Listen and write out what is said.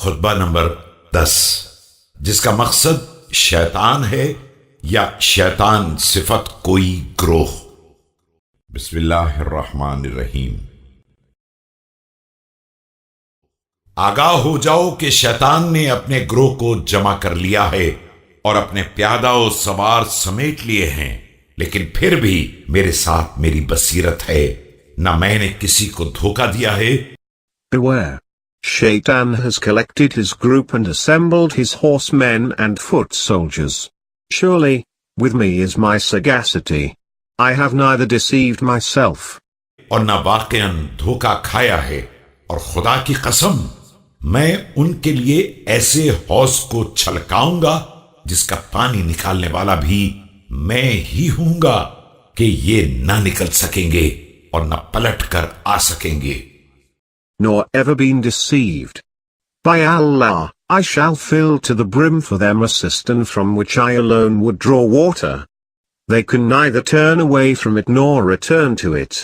खुतबा number 10, जिसका मकसद शैतान है या शैतान सिफत कोई ग्रोह। बिस्मिल्लाहिर्रहमानिर्रहीम। आगाह हो जाओ कि शैतान ने अपने ग्रोह को जमा कर लिया है और अपने प्यादा और सवार समेट लिए हैं, लेकिन फिर भी मेरे साथ मेरी बसीरत है, न मैंने किसी को धोखा दिया है। Beware. Shaitan has collected his group and assembled his horsemen and foot soldiers. Surely, with me is my sagacity. I have neither deceived myself. और न वाकईन धोखा खाया है, और खुदा की कसम मैं उनके लिए ऐसे हौज को छलकाऊंगा जिसका पानी निकालने वाला भी मैं ही हूंगा कि ये ना निकल सकेंगे और न पलट कर आ सकेंगे। Nor ever been deceived. By Allah, I shall fill to the brim for them a cistern from which I alone would draw water. They can neither turn away from it nor return to it.